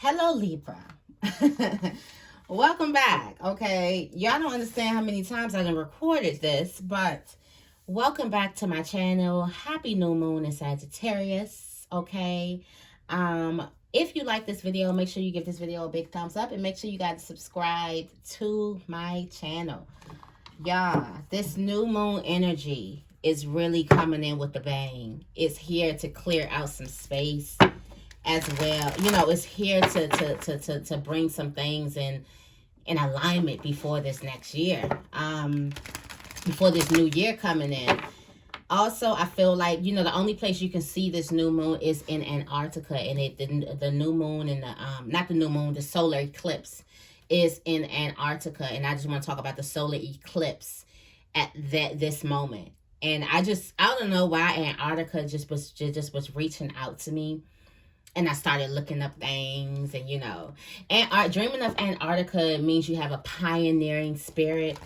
Hello, Libra. Welcome back. Okay, y'all don't understand how many times I've recorded this, but welcome back to my channel. Happy new moon in Sagittarius. Okay, if you like this video, make sure you give this video a big thumbs up and make sure you guys subscribe to my channel. Y'all, this new moon energy is really coming in with a bang. It's here to clear out some space as well. You know, it's here to bring some things in alignment before this next year, before this new year coming in. Also, I feel like, you know, the only place you can see this new moon is in Antarctica, and the new moon and the not the new moon, the solar eclipse is in Antarctica, and I just want to talk about the solar eclipse at this moment. And I don't know why Antarctica just was reaching out to me. And I started looking up things, and you know, dreaming of Antarctica means you have a pioneering spirit.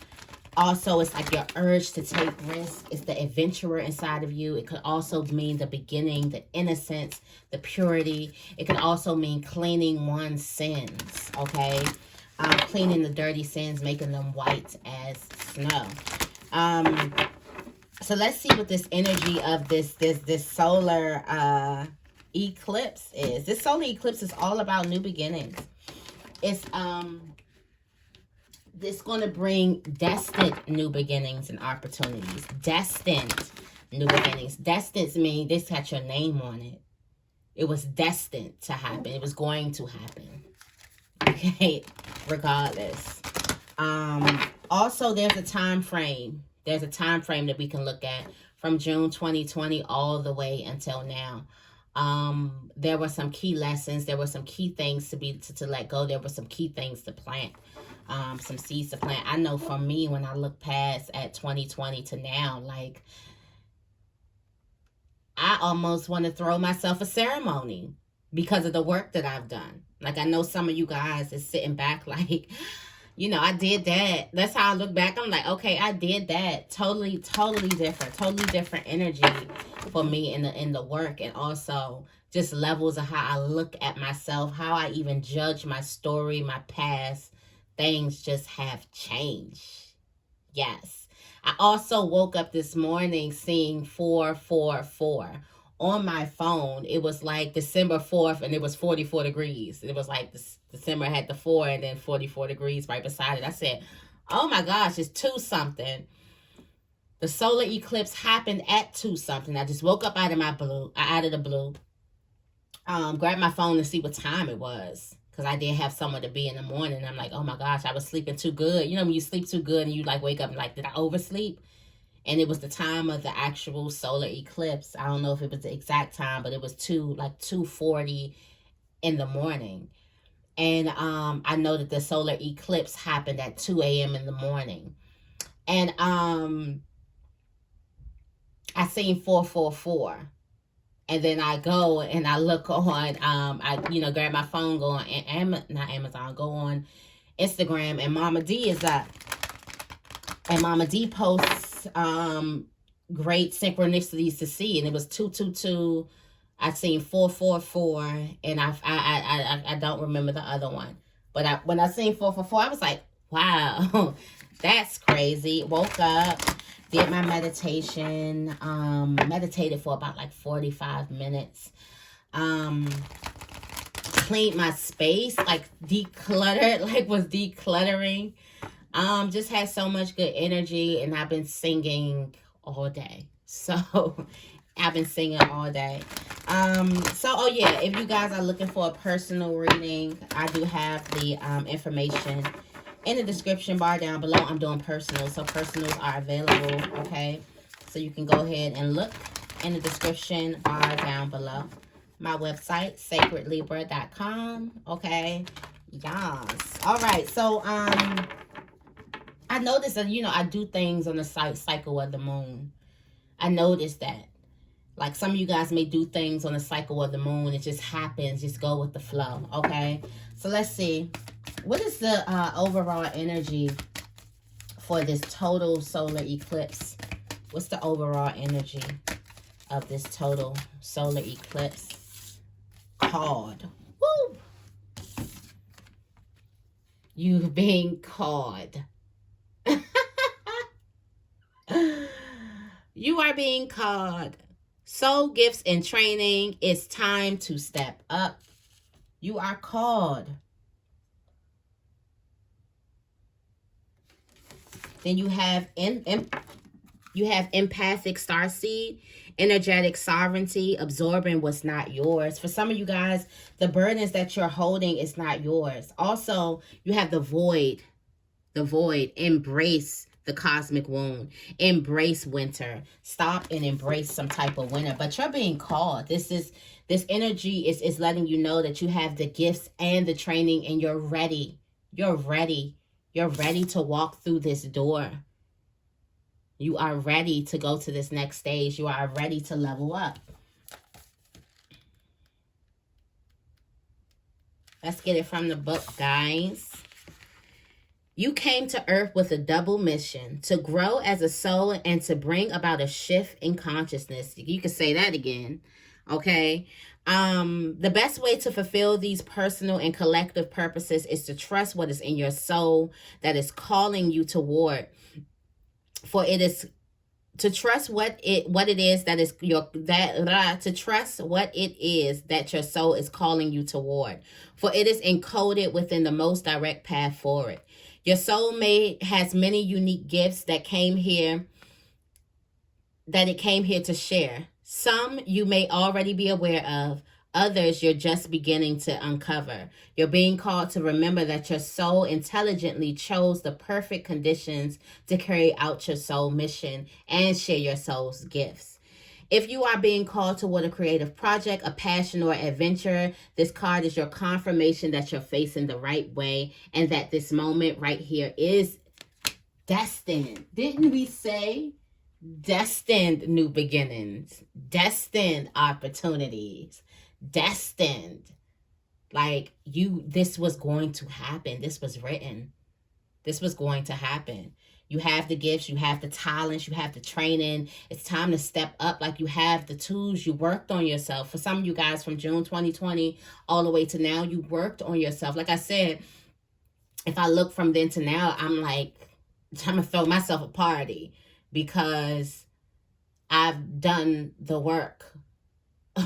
Also, it's like your urge to take risks. It's the adventurer inside of you. It could also mean the beginning, the innocence, the purity. It could also mean cleaning one's sins, okay? Cleaning the dirty sins, making them white as snow. So let's see what this energy of this solar eclipse is. This solar eclipse is all about new beginnings. It's this going to bring destined new beginnings and opportunities. Destined new beginnings. Destined means this had your name on it. It was destined to happen. It was going to happen. Okay, regardless. Also, there's a time frame. There's a time frame that we can look at from June 2020 all the way until now. There were some key lessons. There were some key things to let go. There were some key things to plant, some seeds to plant. I know for me, when I look past at 2020 to now, like, I almost want to throw myself a ceremony because of the work that I've done. Like, I know some of you guys is sitting back like, you know, I did that. That's how I look back. I'm like, okay, I did that. Totally different energy for me in the work, and also just levels of how I look at myself, how I even judge my story, my past. Things just have changed. Yes. I also woke up this morning seeing 444 on my phone. It was like December 4th, and it was 44 degrees. It was like December had the 4 and then 44 degrees right beside it. I said, oh my gosh, it's 2 something. The solar eclipse happened at 2 something. I just woke up out of the blue. Grabbed my phone to see what time it was, because I did have somewhere to be in the morning. I'm like, oh my gosh, I was sleeping too good. You know, when you sleep too good and you like wake up and like, did I oversleep? And it was the time of the actual solar eclipse. I don't know if it was the exact time, but it was 2:40 in the morning. And I know that the solar eclipse happened at 2 a.m. in the morning. And I seen 444. And then I go and I look on, I grab my phone, go on, not Amazon, go on Instagram, and Mama D is up. And Mama D posts great synchronicities to see. And it was 222. I seen 444, and I don't remember the other one. But when I seen 444, I was like, wow, that's crazy. Woke up, did my meditation, meditated for about like 45 minutes. Cleaned my space, like decluttered, was decluttering. Just had so much good energy, and I've been singing all day. So I've been singing all day. Oh yeah, if you guys are looking for a personal reading, I do have the information in the description bar down below. I'm doing personals, so personals are available, okay? So you can go ahead and look in the description bar down below. My website, sacredlibra.com, okay? Yes. All right, so I noticed that, you know, I do things on the cycle of the moon. I noticed that. Like, some of you guys may do things on the cycle of the moon. It just happens. Just go with the flow, okay? So let's see. What is the overall energy for this total solar eclipse? What's the overall energy of this total solar eclipse called? Woo! You're being called. You are being called. Soul gifts and training. It's time to step up. You are called. Then you have empathic starseed, energetic sovereignty, absorbing what's not yours. For some of you guys, the burdens that you're holding is not yours. Also, you have the void. The void. Embrace the cosmic wound. Embrace winter. Stop and embrace some type of winter. But you're being called. This energy is letting you know that you have the gifts and the training, and you're ready. You're ready. You're ready to walk through this door. You are ready to go to this next stage. You are ready to level up. Let's get it from the book, guys. You came to Earth with a double mission: to grow as a soul and to bring about a shift in consciousness. You can say that again, okay? The best way to fulfill these personal and collective purposes is to trust what is in your soul that is calling you toward. For it is to trust what it is that is to trust what it is that your soul is calling you toward. For it is encoded within the most direct path forward. Your soulmate has many unique gifts that it came here to share. Some you may already be aware of. Others you're just beginning to uncover. You're being called to remember that your soul intelligently chose the perfect conditions to carry out your soul mission and share your soul's gifts. If you are being called toward a creative project, a passion, or adventure, this card is your confirmation that you're facing the right way and that this moment right here is destined. Didn't we say destined new beginnings, destined opportunities? Destined. Like this was going to happen. This was written. This was going to happen. You have the gifts, you have the talents, you have the training. It's time to step up. Like, you have the tools. You worked on yourself. For some of you guys, from June 2020 all the way to now, you worked on yourself. Like I said, if I look from then to now, I'm like, I'm gonna throw myself a party because I've done the work.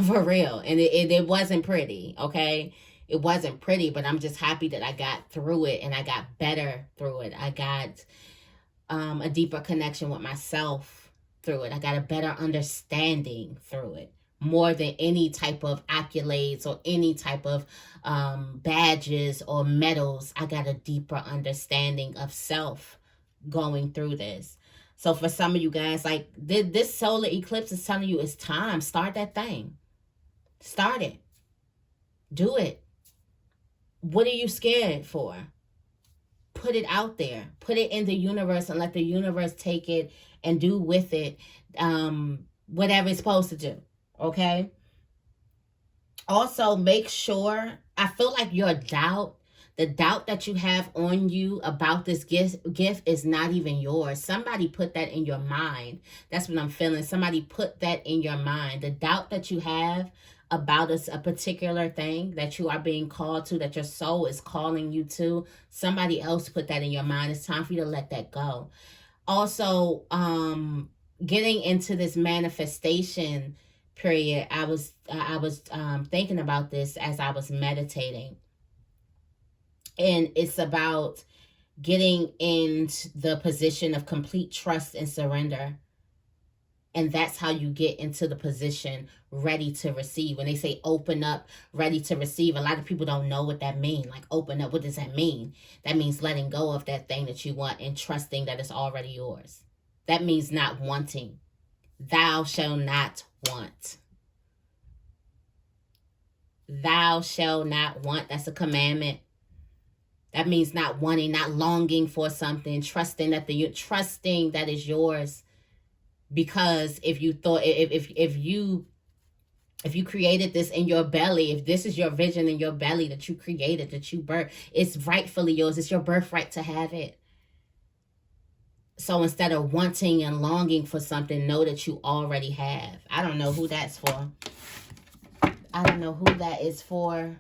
For real. And it wasn't pretty, okay? It wasn't pretty, but I'm just happy that I got through it and I got better through it. I got a deeper connection with myself through it. I got a better understanding through it. More than any type of accolades or any type of badges or medals, I got a deeper understanding of self going through this. So for some of you guys, like this solar eclipse is telling you it's time. Start that thing. Start it. Do it. What are you scared for? Put it out there. Put it in the universe and let the universe take it and do with it whatever it's supposed to do. Okay? Also, make sure, I feel like your doubt, the doubt that you have on you about this gift is not even yours. Somebody put that in your mind. That's what I'm feeling. Somebody put that in your mind. The doubt that you have about a particular thing that you are being called to, that your soul is calling you to, somebody else put that in your mind. It's time for you to let that go. Also, getting into this manifestation period, I was thinking about this as I was meditating. And it's about getting into the position of complete trust and surrender. And that's how you get into the position ready to receive. When they say open up, ready to receive, a lot of people don't know what that means. Like, open up, what does that mean? That means letting go of that thing that you want and trusting that it's already yours. That means not wanting. Thou shall not want. Thou shall not want. That's a commandment. That means not wanting, not longing for something, trusting that trusting that is yours. Because if you thought, if you created this in your belly, if this is your vision in your belly that you created, that you birthed, it's rightfully yours. It's your birthright to have it. So instead of wanting and longing for something, know that you already have. I don't know who that's for. I don't know who that is for.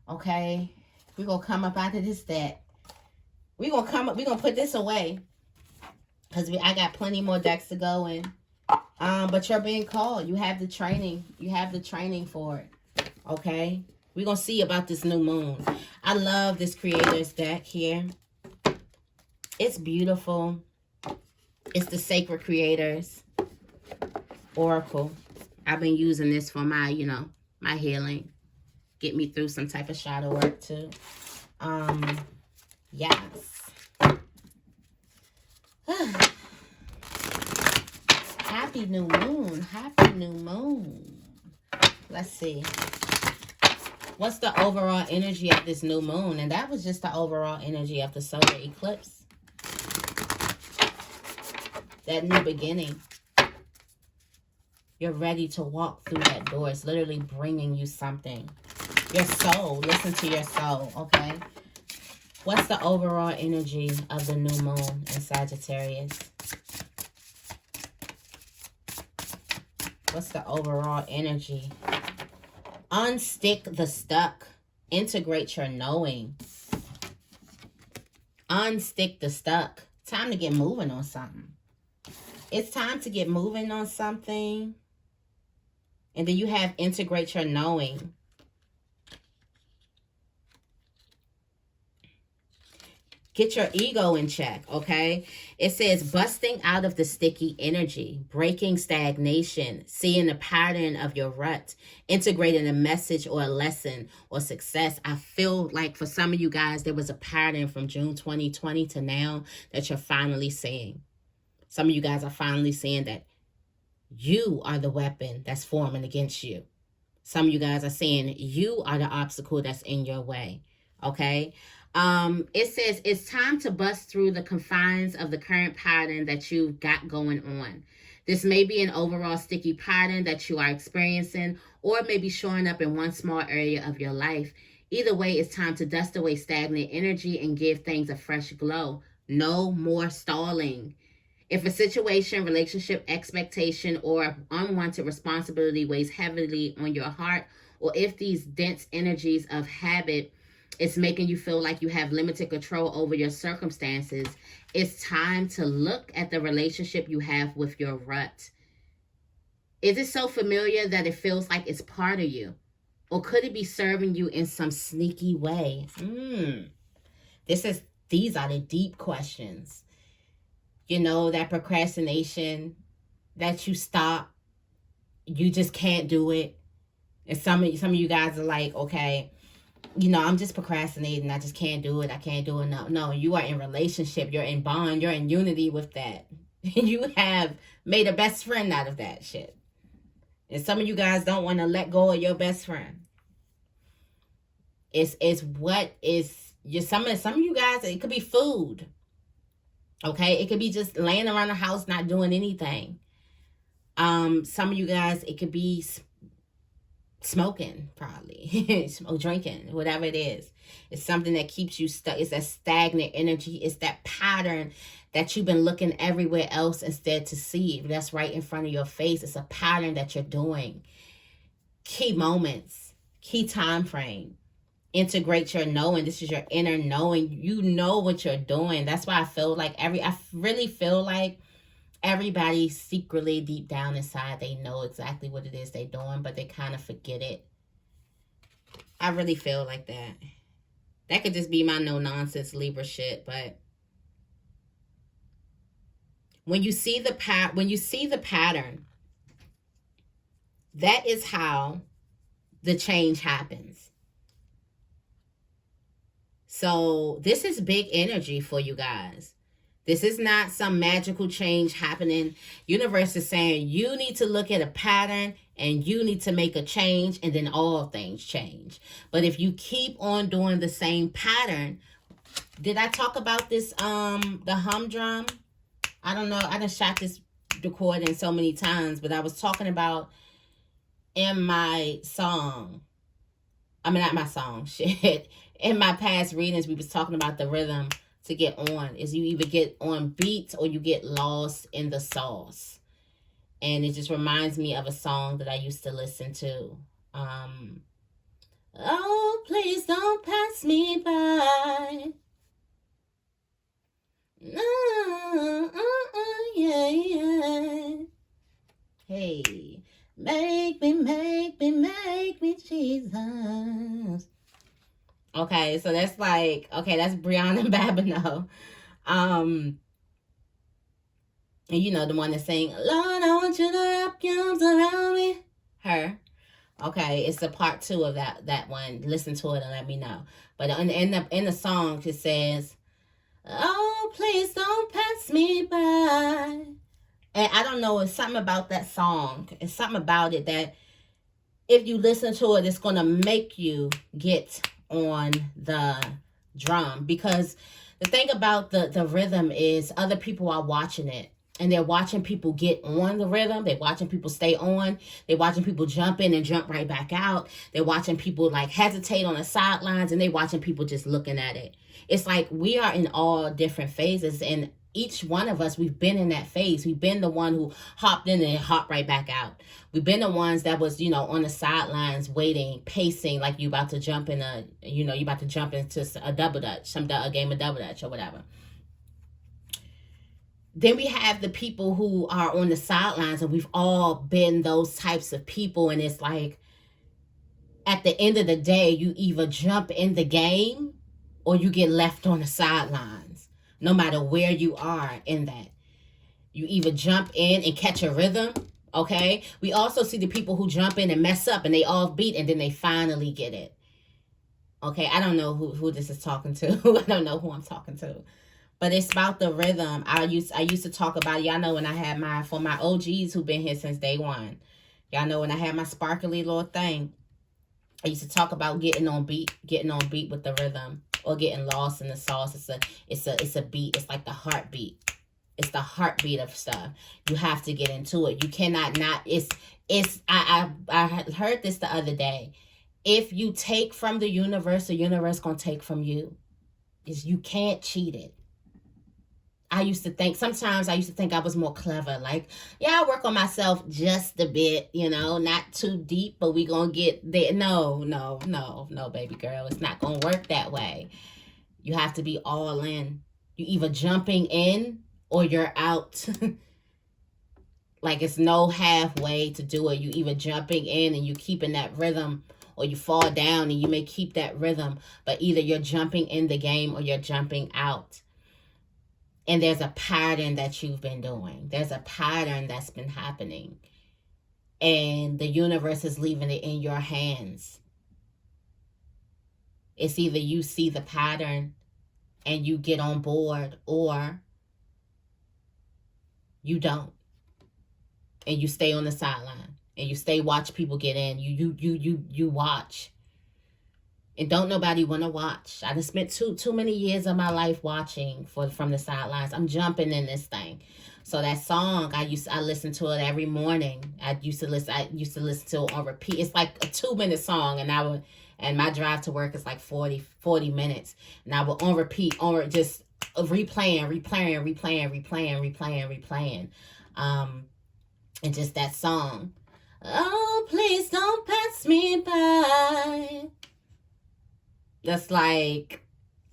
Okay. We're going to come up out of this deck. We're going to put this away. Because I got plenty more decks to go in. But you're being called. You have the training. You have the training for it. Okay? We're going to see about this new moon. I love this creator's deck here. It's beautiful. It's the Sacred Creators Oracle. I've been using this for my, you know, my healing. Get me through some type of shadow work too. Yes. Happy new moon. Happy new moon. Let's see. What's the overall energy of this new moon? And that was just the overall energy of the solar eclipse. That new beginning. You're ready to walk through that door. It's literally bringing you something. Your soul. Listen to your soul, okay? What's the overall energy of the new moon in Sagittarius? What's the overall energy? Unstick the stuck. Integrate your knowing. Unstick the stuck. Time to get moving on something. It's time to get moving on something. And then you have integrate your knowing. Get your ego in check, okay? It says busting out of the sticky energy, breaking stagnation, seeing the pattern of your rut, integrating a message or a lesson or success. I feel like for some of you guys, there was a pattern from June 2020 to now that you're finally seeing. Some of you guys are finally seeing that you are the weapon that's forming against you. Some of you guys are saying you are the obstacle that's in your way, okay? It says it's time to bust through the confines of the current pattern that you've got going on. This may be an overall sticky pattern that you are experiencing, or it may be showing up in one small area of your life. Either way, it's time to dust away stagnant energy and give things a fresh glow. No more stalling. If a situation, relationship, expectation, or unwanted responsibility weighs heavily on your heart, or if these dense energies of habit is making you feel like you have limited control over your circumstances, it's time to look at the relationship you have with your rut. Is it so familiar that it feels like it's part of you? Or could it be serving you in some sneaky way? These are the deep questions. You know, that procrastination, that you stop, you just can't do it. And some of you guys are like, okay, you know, I'm just procrastinating. I just can't do it. I can't do it. No, you are in relationship. You're in bond. You're in unity with that. You have made a best friend out of that shit. And some of you guys don't want to let go of your best friend. It's what is some of you guys, it could be food. Okay, it could be just laying around the house not doing anything. Some of you guys, it could be smoking, probably. Drinking, whatever it is. It's something that keeps you stuck. It's that stagnant energy. It's that pattern that you've been looking everywhere else instead to see. That's right in front of your face. It's a pattern that you're doing. Key moments, key time frame. Integrate your knowing. This is your inner knowing. You know what you're doing. That's why I feel like I really feel like everybody secretly deep down inside, they know exactly what it is they're doing, but they kind of forget it. I really feel like that. That could just be my no nonsense Libra shit, but when you see the pattern, that is how the change happens. So this is big energy for you guys. This is not some magical change happening. Universe is saying you need to look at a pattern and you need to make a change, and then all things change. But if you keep on doing the same pattern, did I talk about this, the humdrum? I don't know. I done shot this recording so many times, but I was talking about in my song. I mean, not my song, shit. In my past readings, we was talking about the rhythm to get on. Is you either get on beats or you get lost in the sauce. And it just reminds me of a song that I used to listen to. Oh, please don't pass me by. Yeah, yeah. Hey, make me, Jesus. Okay, so that's like, okay, that's Brianna Babineau. And you know, the one that's saying, Lord, I want you to wrap your arms around me. Her. Okay, it's the part 2 of that one. Listen to it and let me know. But in the song, it says, oh, please don't pass me by. And I don't know, it's something about that song. It's something about it that if you listen to it, it's going to make you get on the drum. Because the thing about the rhythm is other people are watching it. And they're watching people get on the rhythm. They're watching people stay on. They're watching people jump in and jump right back out. They're watching people like hesitate on the sidelines. And they're watching people just looking at it. It's like we are in all different phases. And each one of us, we've been in that phase. We've been the one who hopped in and hopped right back out. We've been the ones that was, you know, on the sidelines waiting, pacing, like you about to jump in a, you know, you about to jump into a double dutch, a game of double dutch or whatever. Then we have the people who are on the sidelines, and we've all been those types of people. And it's like, at the end of the day, you either jump in the game or you get left on the sidelines, no matter where you are in that. You either jump in and catch a rhythm, okay? We also see the people who jump in and mess up and they offbeat and then they finally get it. Okay, I don't know who this is talking to. I don't know who I'm talking to. But it's about the rhythm. I used to talk about it. Y'all know when I had for my OGs who've been here since day one. Y'all know when I had my sparkly little thing. I used to talk about getting on beat with the rhythm, or getting lost in the sauce. It's a beat. It's like the heartbeat. It's the heartbeat of stuff. You have to get into it. You cannot not. I heard this the other day. If you take from the universe gonna take from you. You can't cheat it. Sometimes I used to think I was more clever. Like, yeah, I work on myself just a bit, you know, not too deep, but we gonna get there. No, baby girl. It's not gonna work that way. You have to be all in. You either jumping in or you're out. Like, it's no halfway to do it. You either jumping in and you keeping that rhythm, or you fall down and you may keep that rhythm, but either you're jumping in the game or you're jumping out. And there's a pattern that you've been doing. There's a pattern that's been happening. And the universe is leaving it in your hands. It's either you see the pattern and you get on board, or you don't. And you stay on the sideline. And you watch people get in. You watch. And don't nobody want to watch. I just spent too many years of my life watching from the sidelines. I'm jumping in this thing. So that song, I listen to it every morning. I used to listen to it on repeat. It's like a 2-minute song, and my drive to work is like 40 minutes. And I would on repeat, just replaying. And just that song. Oh, please don't pass me by. That's like,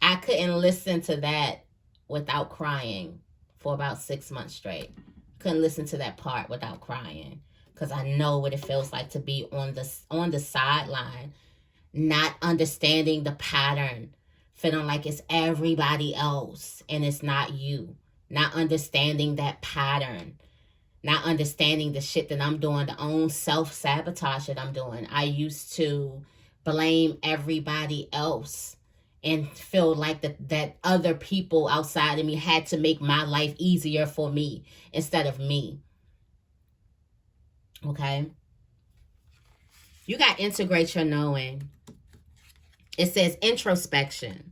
I couldn't listen to that without crying for about 6 months straight. Couldn't listen to that part without crying, because I know what it feels like to be on the sideline, not understanding the pattern, feeling like it's everybody else and it's not you. Not understanding that pattern, not understanding the shit that I'm doing, the own self-sabotage that I'm doing. I used to blame everybody else and feel like that other people outside of me had to make my life easier for me instead of me. Okay? You got to integrate your knowing. It says introspection.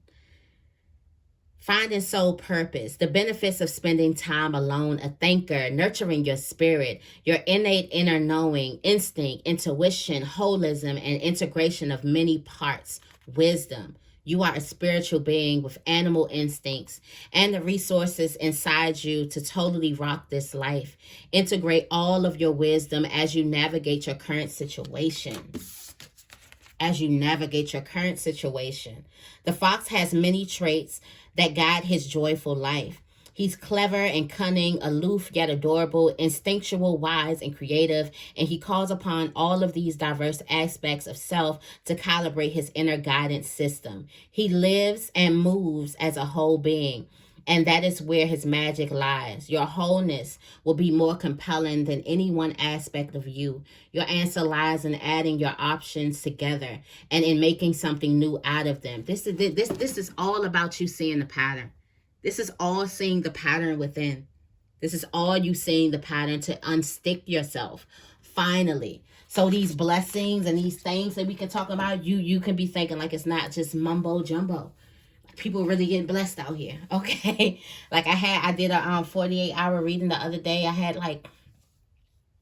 Finding soul purpose, the benefits of spending time alone, a thinker, nurturing your spirit, your innate inner knowing, instinct, intuition, holism, and integration of many parts, wisdom. You are a spiritual being with animal instincts and the resources inside you to totally rock this life. Integrate all of your wisdom as you navigate your current situation. as you navigate your current situation. The fox has many traits that guide his joyful life. He's clever and cunning, aloof yet adorable, instinctual, wise, and creative, and he calls upon all of these diverse aspects of self to calibrate his inner guidance system. He lives and moves as a whole being, and that is where his magic lies. Your wholeness will be more compelling than any one aspect of you. Your answer lies in adding your options together and in making something new out of them. This is all about you seeing the pattern. This is all seeing the pattern within. This is all you seeing the pattern to unstick yourself. Finally. So these blessings and these things that we can talk about, you can be thinking like it's not just mumbo jumbo. People really getting blessed out here. Okay. Like I did a 48-hour reading the other day. I had like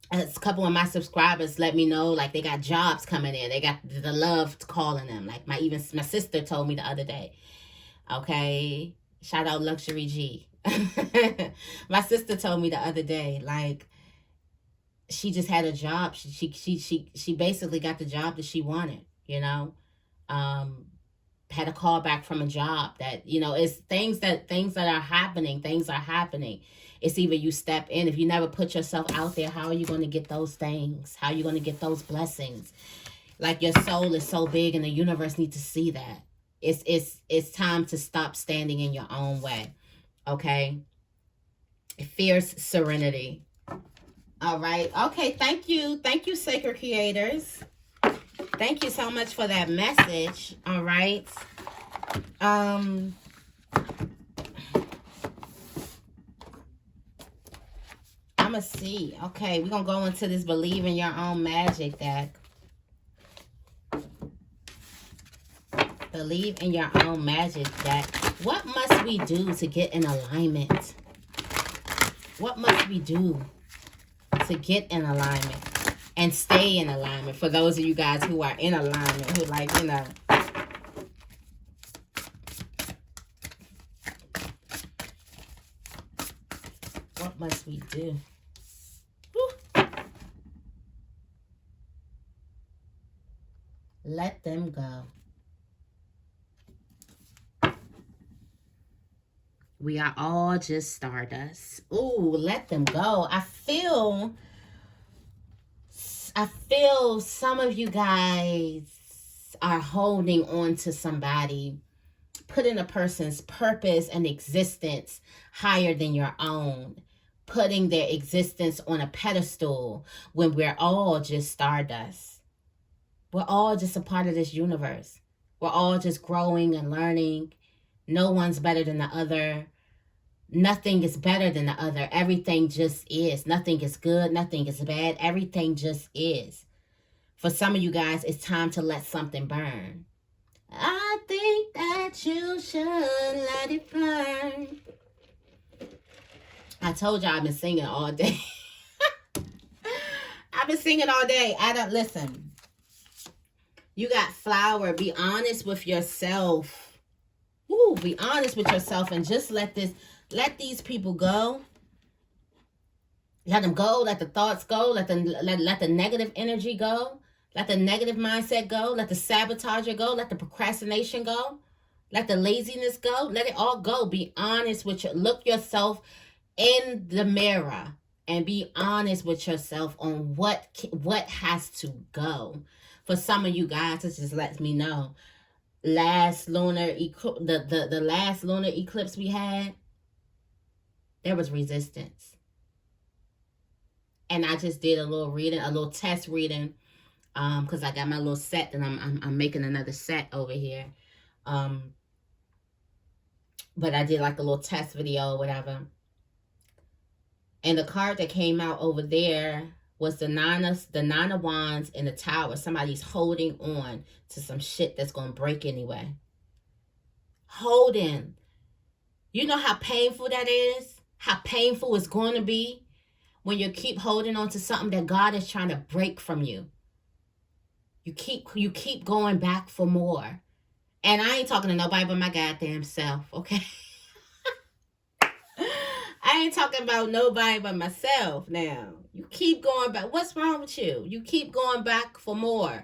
a couple of my subscribers let me know like they got jobs coming in. They got the love calling them. Like my sister told me the other day. Okay. Shout out Luxury G. My sister told me the other day, like, she just had a job. She basically got the job that she wanted, you know. Had a call back from a job that, you know, it's things that are happening. Things are happening. It's either you step in. If you never put yourself out there, how are you going to get those things? How are you going to get those blessings? Like your soul is so big and the universe needs to see that. It's time to stop standing in your own way. Okay? Fierce serenity. All right. Okay, thank you. Thank you, Sacred Creators. Thank you so much for that message. All right. I'ma see. Okay, we're gonna go into this Believe in Your Own Magic deck. Believe in Your Own Magic deck. What must we do to get in alignment? What must we do to get in alignment and stay in alignment? For those of you guys who are in alignment, who like, you know. What must we do? Woo. Let them go. We are all just stardust. Ooh, let them go. I feel some of you guys are holding on to somebody, putting a person's purpose and existence higher than your own, putting their existence on a pedestal when we're all just stardust. We're all just a part of this universe. We're all just growing and learning. No one's better than the other. Nothing is better than the other. Everything just is. Nothing is good. Nothing is bad. Everything just is. For some of you guys, it's time to let something burn. I think that you should let it burn. I told you I've been singing all day. I've been singing all day. I don't listen. You got flower. Be honest with yourself. Ooh, be honest with yourself and just let these people go. Let them go. Let the thoughts go. Let the negative energy go. Let the negative mindset go. Let the sabotager go. Let the procrastination go. Let the laziness go. Let it all go. Be honest with look yourself in the mirror and be honest with yourself on what has to go. For some of you guys, it just lets me know. Last lunar the last lunar eclipse we had, there was resistance. And I just did a little reading, a little test reading, because I got my little set and I'm making another set over here. But I did like a little test video or whatever. And the card that came out over there was the nine of wands in the tower. Somebody's holding on to some shit that's going to break anyway. Holding. You know how painful that is? How painful it's going to be when you keep holding on to something that God is trying to break from you. You keep going back for more. And I ain't talking to nobody but my goddamn self, okay? I ain't talking about nobody but myself now. You keep going back. What's wrong with you? You keep going back for more.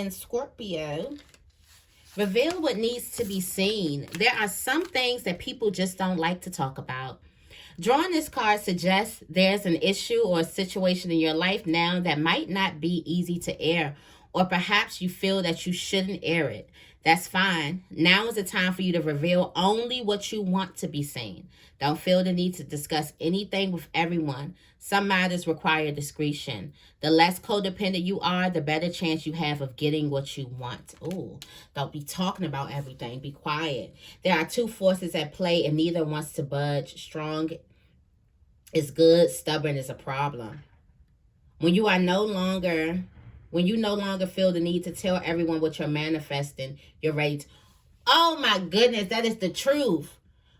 and Scorpio. Reveal what needs to be seen. There are some things that people just don't like to talk about. Drawing this card suggests there's an issue or a situation in your life now that might not be easy to air, or perhaps you feel that you shouldn't air it. That's fine. Now is the time for you to reveal only what you want to be seen. Don't feel the need to discuss anything with everyone. Some matters require discretion. The less codependent you are, the better chance you have of getting what you want. Ooh, don't be talking about everything. Be quiet. There are two forces at play and neither wants to budge. Strong is good, stubborn is a problem. When you no longer feel the need to tell everyone what you're manifesting, you're ready to, oh my goodness, that is the truth.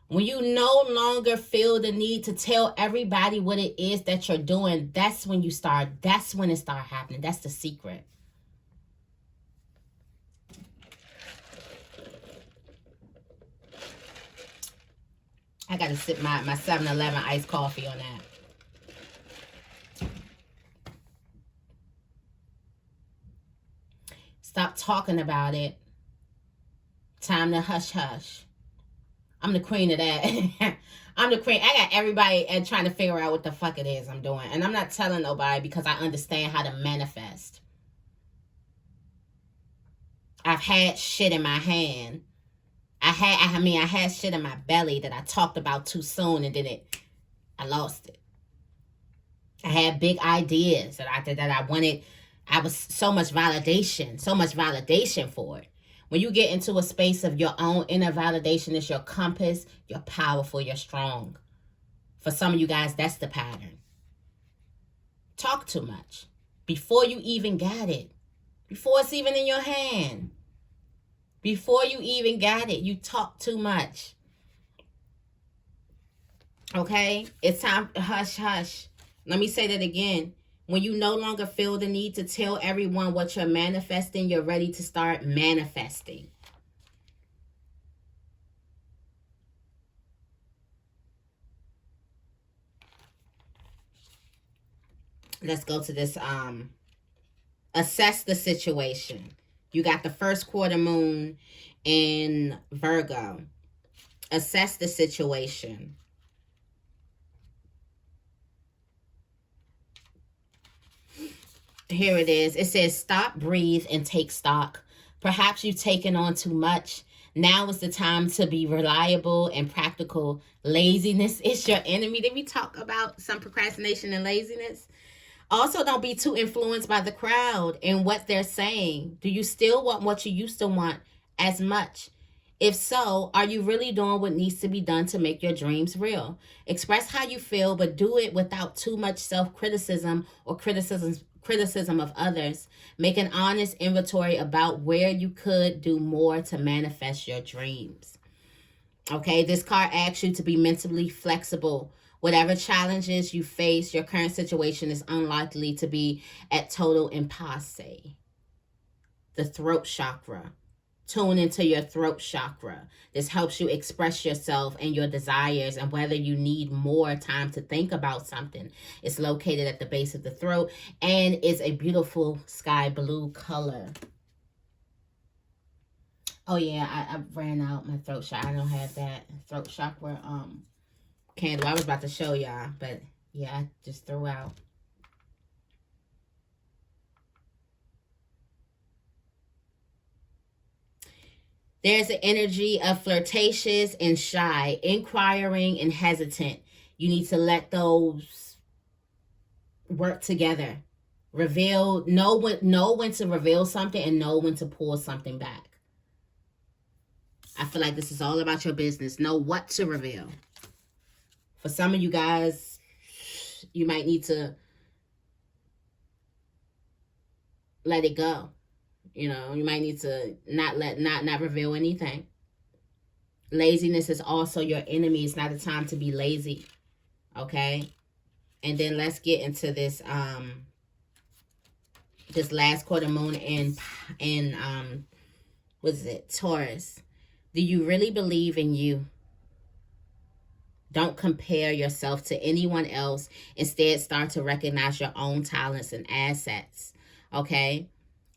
When you no longer feel the need to tell everybody what it is that you're doing, that's when it start happening. That's the secret. I gotta sip my 7-Eleven iced coffee on that. Stop talking about it. Time to hush hush. I'm the queen of that. I'm the queen. I got everybody trying to figure out what the fuck it is I'm doing. And I'm not telling nobody because I understand how to manifest. I've had shit in my hand. I had shit in my belly that I talked about too soon and then I lost it. I had big ideas that I wanted. I was so much validation for it. When you get into a space of your own inner validation, it's your compass, you're powerful, you're strong. For some of you guys, that's the pattern. Talk too much. Before you even got it. Before it's even in your hand. Before you even got it, you talk too much. Okay? It's time to hush, hush. Let me say that again. When you no longer feel the need to tell everyone what you're manifesting, you're ready to start manifesting. Let's go to this. Assess the situation. You got the first quarter moon in Virgo. Assess the situation. Here it is. It says, stop, breathe, and take stock. Perhaps you've taken on too much. Now is the time to be reliable and practical. Laziness is your enemy. Did we talk about some procrastination and laziness? Also, don't be too influenced by the crowd and what they're saying. Do you still want what you used to want as much? If so, are you really doing what needs to be done to make your dreams real? Express how you feel, but do it without too much self-criticism or criticism of others. Make an honest inventory about where you could do more to manifest your dreams. Okay, this card asks you to be mentally flexible. Whatever challenges you face, your current situation is unlikely to be at total impasse. The throat chakra. Tune into your throat chakra. This helps you express yourself and your desires and whether you need more time to think about something. It's located at the base of the throat and is a beautiful sky blue color. Oh yeah, I ran out my throat chakra. I don't have that throat chakra candle. I was about to show y'all, but yeah, I just threw out. There's an energy of flirtatious and shy, inquiring and hesitant. You need to let those work together. Know when to reveal something and know when to pull something back. I feel like this is all about your business. Know what to reveal. For some of you guys, you might need to let it go. You know, you might need to not reveal anything. Laziness is also your enemy. It's not a time to be lazy. Okay? And then let's get into this this last quarter moon in what is it? Taurus. Do you really believe in you? Don't compare yourself to anyone else. Instead, start to recognize your own talents and assets. Okay?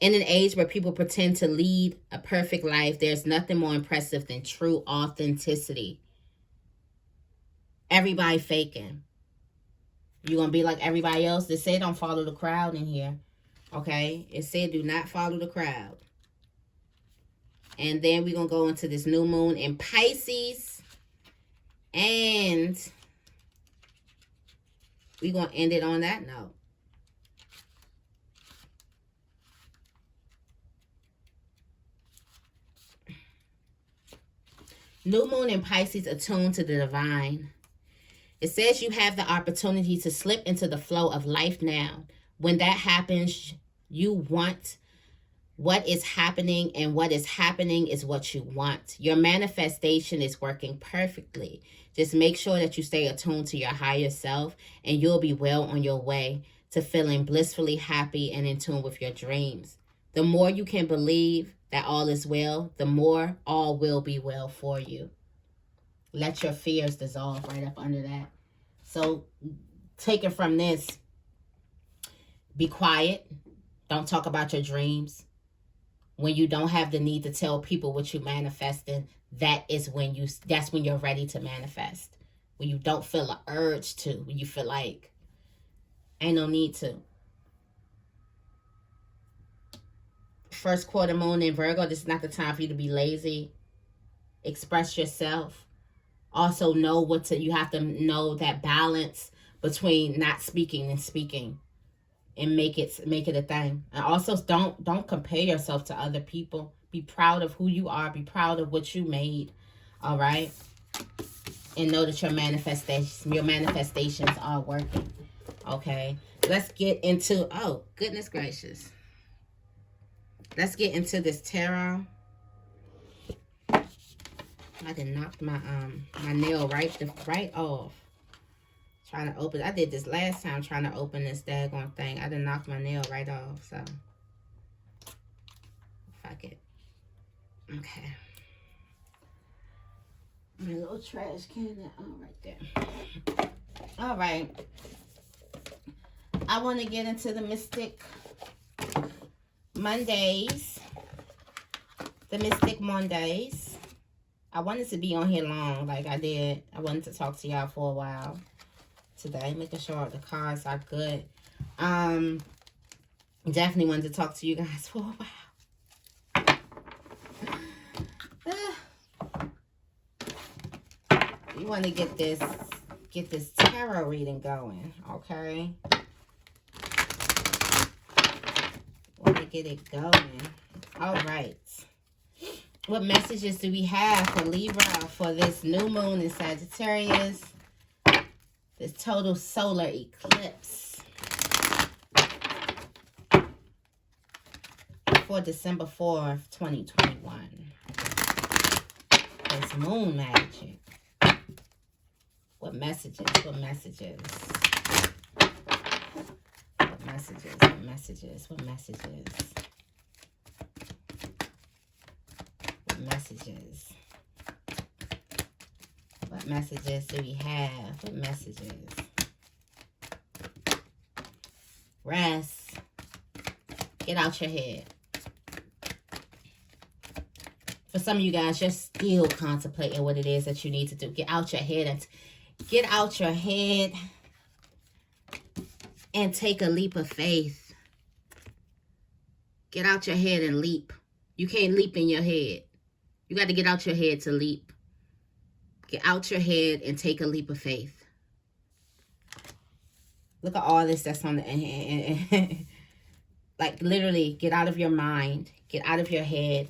In an age where people pretend to lead a perfect life, there's nothing more impressive than true authenticity. Everybody faking. You're going to be like everybody else. They say don't follow the crowd in here. Okay? It said do not follow the crowd. And then we're going to go into this new moon in Pisces. And we're going to end it on that note. New moon in Pisces, attuned to the divine. It says you have the opportunity to slip into the flow of life now. When that happens, you want what is happening, and what is happening is what you want. Your manifestation is working perfectly. Just make sure that you stay attuned to your higher self, and you'll be well on your way to feeling blissfully happy and in tune with your dreams. The more you can believe that all is well, the more all will be well for you. Let your fears dissolve right up under that. So, take it from this. Be quiet. Don't talk about your dreams. When you don't have the need to tell people what you're manifesting, that's when you're ready to manifest. When you don't feel an urge to, when you feel like ain't no need to. First quarter moon in Virgo, this is not the time for you to be lazy. Express yourself. Also know you have to know that balance between not speaking and speaking, and make it a thing. And also don't compare yourself to other people. Be proud of who you are. Be proud of what you made. All right? And know that your manifestations are working. Okay? Let's get into, oh, goodness gracious. Let's get into this tarot. I done knocked my nail right off. Trying to open. I did this last time trying to open this daggone thing. I done knocked my nail right off. So, fuck it. Okay. My little trash can. Oh, right there. All right. I want to get into the Mystic Mondays. The Mystic Mondays. I wanted to be on here long like I did. I wanted to talk to y'all for a while today, making sure the cards are good. Definitely wanted to talk to you guys for a while. You want to get this tarot reading going, okay? Want to get it going. All right. What messages do we have for Libra for this new moon in Sagittarius? This total solar eclipse for December 4th, 2021. It's moon magic. What messages? What messages? What messages? What messages? What messages? Messages. What messages do we have? What messages? Rest. Get out your head. For some of you guys, you're still contemplating what it is that you need to do. Get out your head and get out your head and take a leap of faith. Get out your head and leap. You can't leap in your head. You got to get out your head to leap. Get out your head and take a leap of faith. Look at all this that's on the... like, literally, get out of your mind. Get out of your head.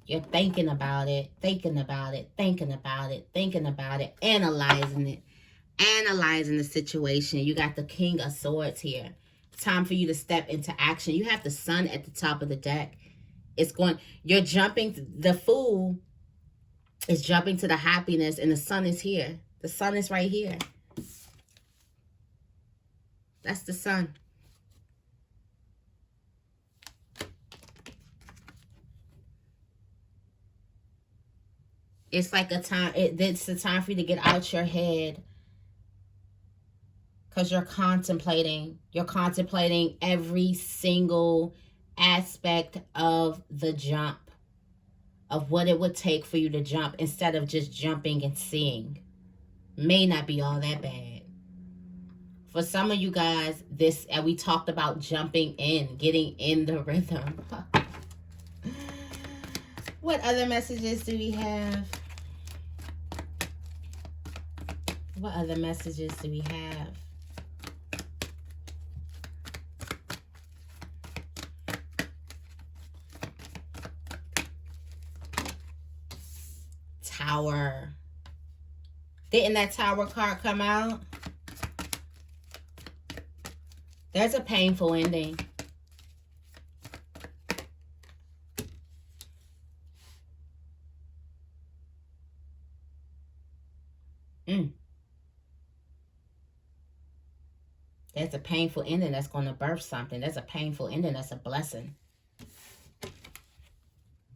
You're thinking about it, thinking about it, thinking about it, thinking about it, analyzing it. Analyzing the situation. You got the King of Swords here. It's time for you to step into action. You have the Sun at the top of the deck. It's going, you're jumping, the Fool is jumping to the happiness, and the Sun is here. The Sun is right here. That's the Sun. It's like a time, it's a time for you to get out your head, because you're contemplating every single aspect of the jump, of what it would take for you to jump instead of just jumping and seeing, may not be all that bad. For some of you guys, this, and we talked about jumping in, getting in the rhythm. What other messages do we have? What other messages do we have? Tower. Didn't that Tower card come out? There's a painful ending. There's a painful ending that's going to birth something. There's a painful ending that's a blessing.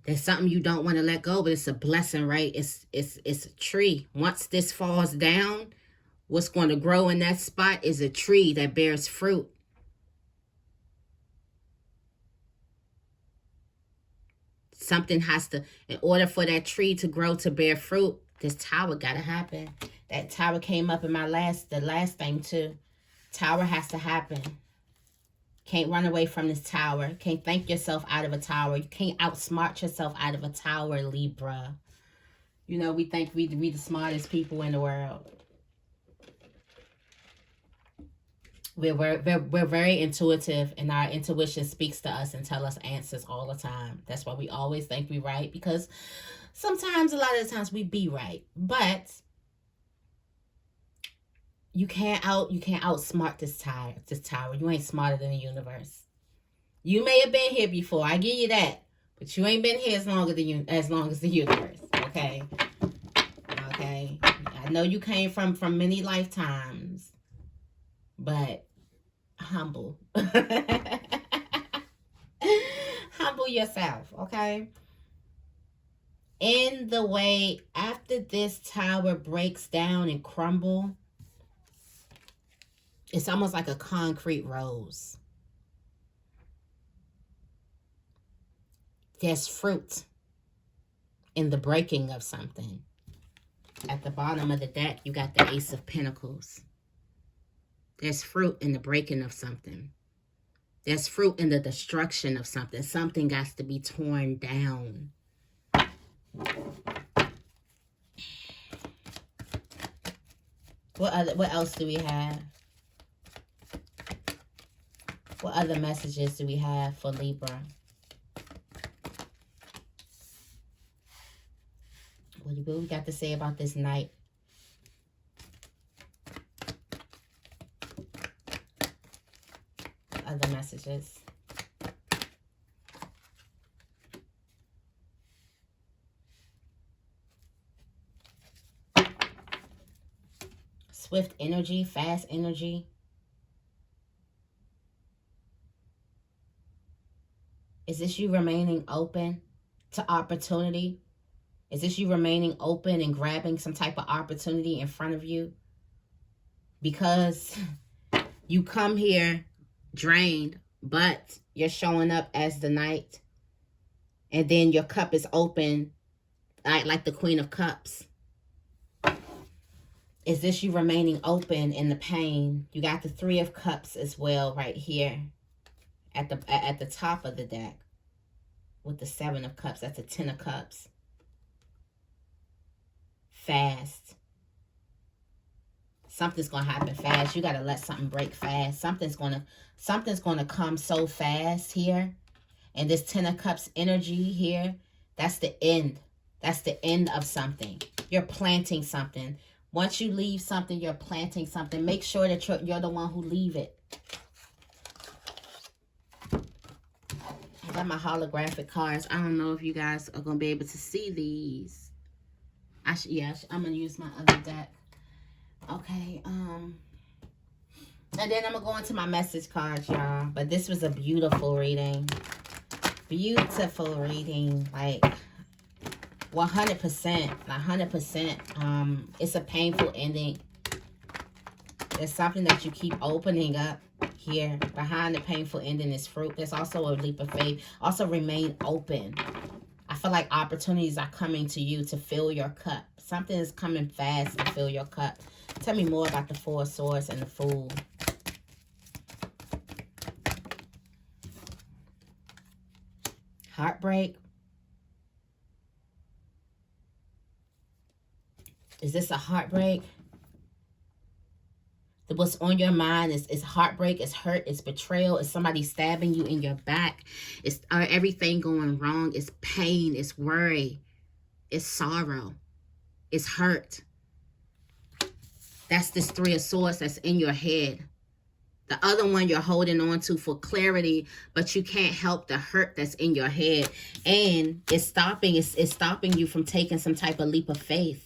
There's something you don't want to let go, but it's a blessing, right? It's a tree. Once this falls down, what's going to grow in that spot is a tree that bears fruit. Something has to, in order for that tree to grow, to bear fruit, this tower got to happen. That tower came up in the last thing too. Tower has to happen. Can't run away from this tower. Can't think yourself out of a tower. You can't outsmart yourself out of a tower, Libra. You know, we think we the smartest people in the world. We're very intuitive, and our intuition speaks to us and tell us answers all the time. That's why we always think we're right, because sometimes, a lot of the times, we be right. But you can't outsmart this tower. You ain't smarter than the universe. You may have been here before, I give you that, but you ain't been here as long as the universe. Okay. Okay. I know you came from many lifetimes, but humble. Humble yourself, okay? In the way, after this tower breaks down and crumble, it's almost like a concrete rose. There's fruit in the breaking of something. At the bottom of the deck, you got the Ace of Pentacles. There's fruit in the breaking of something. There's fruit in the destruction of something. Something got to be torn down. What else do we have? What other messages do we have for Libra? What do we got to say about this night? Other messages. Swift energy, fast energy. Is this you remaining open to opportunity? Is this you remaining open and grabbing some type of opportunity in front of you? Because you come here drained, but you're showing up as the Knight. And then your cup is open, like the Queen of Cups. Is this you remaining open in the pain? You got the Three of Cups as well right here at the top of the deck with the Seven of Cups. That's the Ten of Cups. Fast. Something's gonna happen fast. You gotta let something break fast. Something's gonna come so fast here. And this Ten of Cups energy here, that's the end. That's the end of something. You're planting something. Once you leave something, you're planting something. Make sure that you're the one who leave it. I got my holographic cards. I don't know if you guys are going to be able to see these. I'm going to use my other deck. Okay. And then I'm going to go into my message cards, y'all. But this was a beautiful reading. Beautiful reading. Like 100%. 100%. It's a painful ending. There's something that you keep opening up here. Behind the painful ending is fruit. There's also a leap of faith. Also remain open. I feel like opportunities are coming to you to fill your cup. Something is coming fast to fill your cup. Tell me more about the Four of Swords and the Fool. Heartbreak. Is this a heartbreak? What's on your mind is heartbreak, it's hurt, it's betrayal, it's somebody stabbing you in your back, it's everything going wrong, it's pain, it's worry, it's sorrow, it's hurt. That's this Three of Swords that's in your head. The other one you're holding on to for clarity, but you can't help the hurt that's in your head. And it's stopping you from taking some type of leap of faith.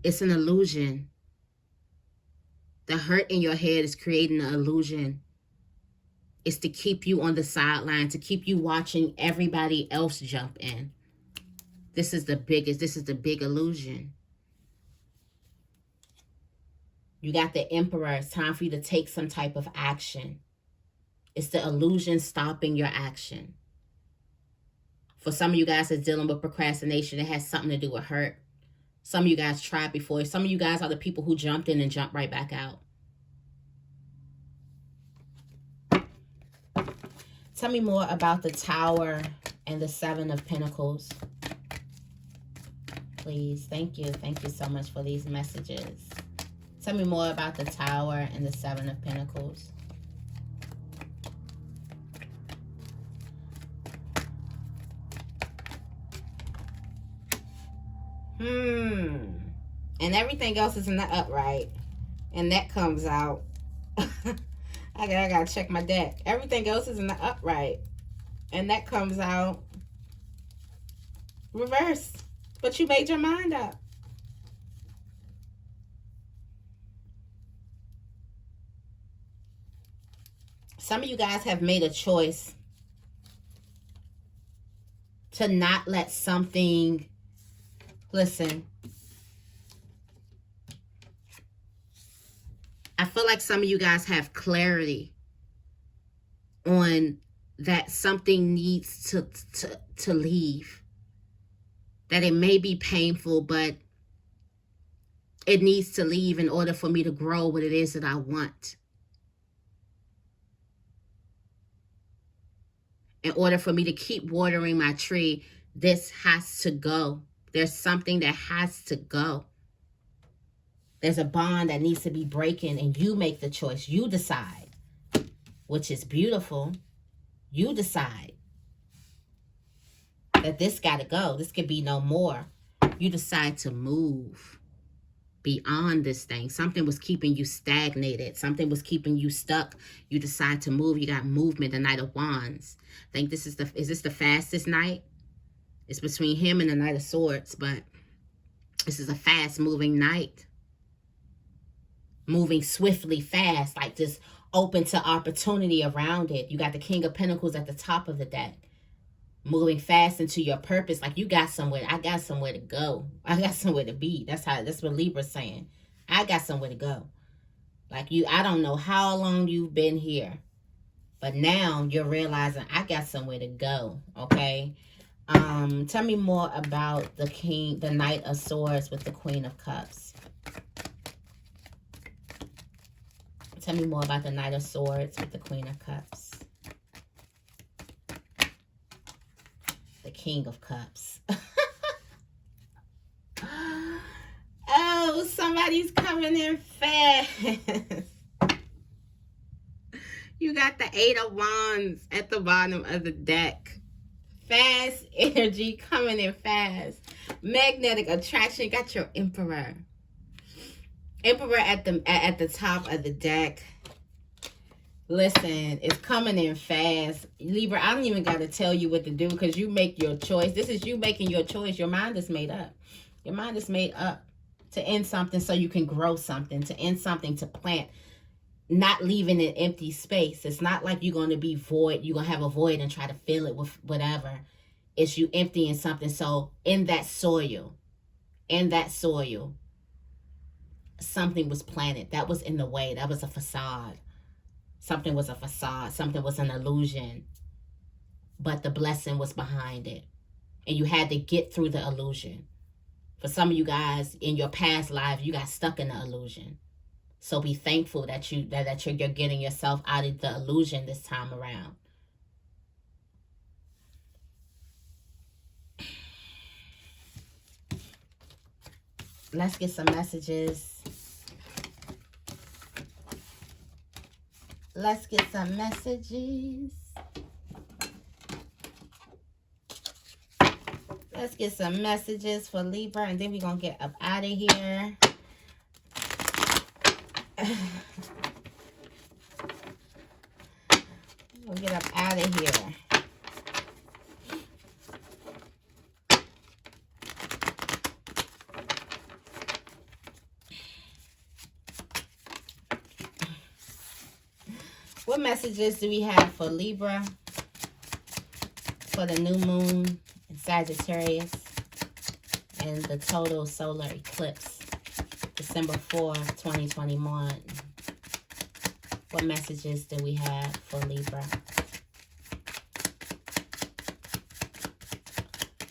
It's an illusion. The hurt in your head is creating an illusion. It's to keep you on the sideline, to keep you watching everybody else jump in. This is the big illusion. You got the Emperor. It's time for you to take some type of action. It's the illusion stopping your action. For some of you guys that's dealing with procrastination, it has something to do with hurt. Some of you guys tried before. Some of you guys are the people who jumped in and jumped right back out. Tell me more about the Tower and the Seven of Pentacles. Please. Thank you. Thank you so much for these messages. Tell me more about the Tower and the Seven of Pentacles. And everything else is in the upright. And that comes out. I gotta check my deck. Everything else is in the upright. And that comes out reverse. But you made your mind up. Some of you guys have made a choice to not let something... Listen. I feel like some of you guys have clarity on that something needs to leave. That it may be painful, but it needs to leave in order for me to grow what it is that I want. In order for me to keep watering my tree, this has to go. There's something that has to go. There's a bond that needs to be breaking, and you make the choice. You decide, which is beautiful. You decide that this got to go. This could be no more. You decide to move beyond this thing. Something was keeping you stagnated. Something was keeping you stuck. You decide to move. You got movement, the Knight of Wands. I think is this the fastest night? It's between him and the Knight of Swords, but this is a fast moving night. Moving swiftly, fast, like just open to opportunity around it. You got the King of Pentacles at the top of the deck. Moving fast into your purpose, like you got somewhere. I got somewhere to go. I got somewhere to be. That's what Libra's saying. I got somewhere to go. Like I don't know how long you've been here, but now you're realizing I got somewhere to go. Okay. Tell me more about the Knight of Swords with the Queen of Cups. Tell me more about the Knight of Swords with the Queen of Cups. The King of Cups. Oh, somebody's coming in fast. You got the Eight of Wands at the bottom of the deck. Fast energy coming in fast. Magnetic attraction. Got your Emperor. Emperor at the top of the deck. Listen, it's coming in fast. Libra, I don't even got to tell you what to do because you make your choice. This is you making your choice. Your mind is made up. Your mind is made up to end something so you can grow something, to end something, to plant, not leaving an empty space. It's not like you're going to be void. You're going to have a void and try to fill it with whatever. It's you emptying something. So in that soil, something was planted. That was in the way. That was a facade. Something was a facade. Something was an illusion. But the blessing was behind it. And you had to get through the illusion. For some of you guys, in your past life, you got stuck in the illusion. So be thankful that you're getting yourself out of the illusion this time around. Let's get some messages. Let's get some messages. Let's get some messages for Libra, and then we're going to get up out of here. We'll get up out of here. What messages do we have for Libra for the new moon in Sagittarius and the total solar eclipse, December 4th, 2021? What messages do we have for Libra?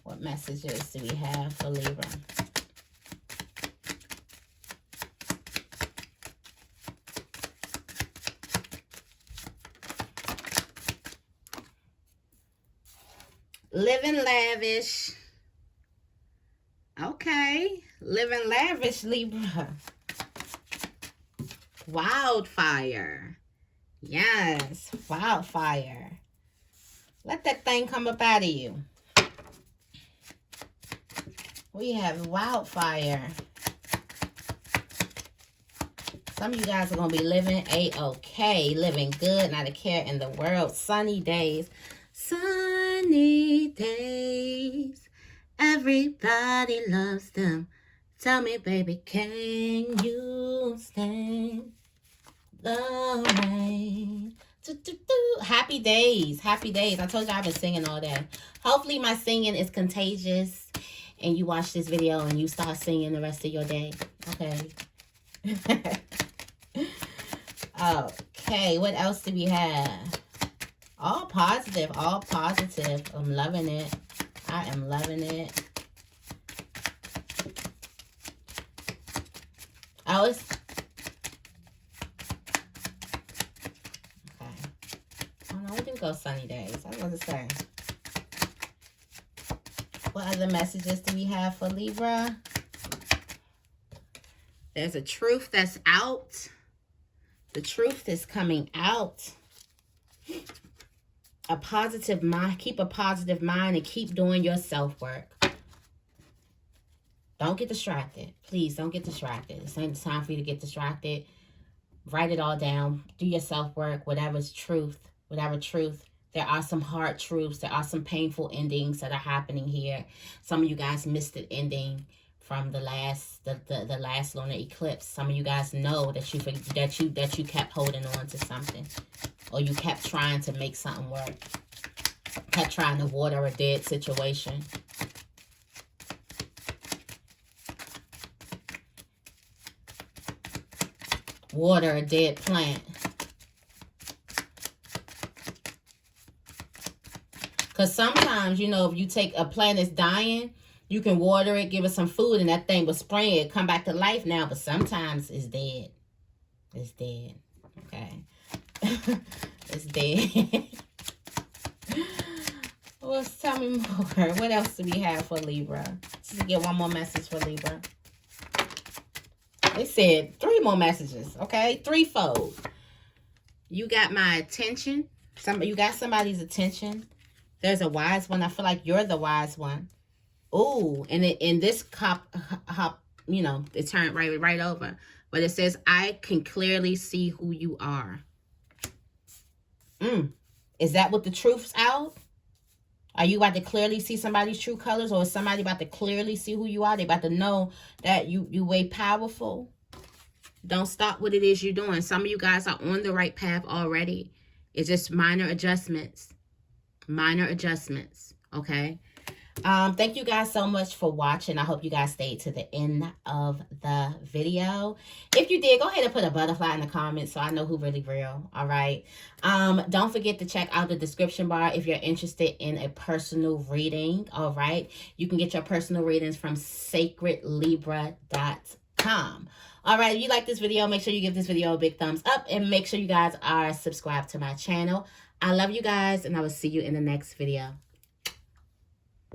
What messages do we have for Libra? Living lavish. Okay. Living lavish, Libra. Wildfire. Yes. Wildfire. Let that thing come up out of you. We have wildfire. Some of you guys are going to be living A-OK. Living good. Not a care in the world. Sunny days. Sunny days. Everybody loves them. Tell me, baby, can you stand the rain? Happy days. Happy days. I told you I've been singing all day. Hopefully my singing is contagious and you watch this video and you start singing the rest of your day. Okay. Okay. What else do we have? All positive. All positive. I'm loving it. I am loving it. Okay. Oh no, we do go sunny days. I was going to say. What other messages do we have for Libra? There's a truth that's out. The truth is coming out. A positive mind. Keep a positive mind and keep doing your self-work. Don't get distracted. Please don't get distracted. This ain't the time for you to get distracted. Write it all down. Do your self-work. Whatever's truth. Whatever truth. There are some hard truths. There are some painful endings that are happening here. Some of you guys missed the ending from the last lunar eclipse. Some of you guys know that you kept holding on to something. Or you kept trying to make something work. Kept trying to water a dead situation. Water a dead plant. Because sometimes, you know, if you take a plant that's dying, you can water it, give it some food, and that thing will spring it, come back to life now. But sometimes it's dead. It's dead. Okay. It's dead. Well, tell me more. What else do we have for Libra? Let's get one more message for Libra. They said 3 more messages, okay? Threefold. You got my attention. You got somebody's attention. There's a wise one. I feel like you're the wise one. Ooh, and in this you know, it turned right over. But it says, I can clearly see who you are. Is that what the truth's out? Are you about to clearly see somebody's true colors, or is somebody about to clearly see who you are? They about to know that you way powerful. Don't stop what it is you're doing. Some of you guys are on the right path already. It's just minor adjustments. Minor adjustments, okay? Thank you guys so much for watching. I hope you guys stayed to the end of the video. If you did, go ahead and put a butterfly in the comments so I know who really real. All right. Don't forget to check out the description bar if you're interested in a personal reading. All right. You can get your personal readings from sacredlibra.com. All right. If you like this video, make sure you give this video a big thumbs up and make sure you guys are subscribed to my channel. I love you guys, and I will see you in the next video.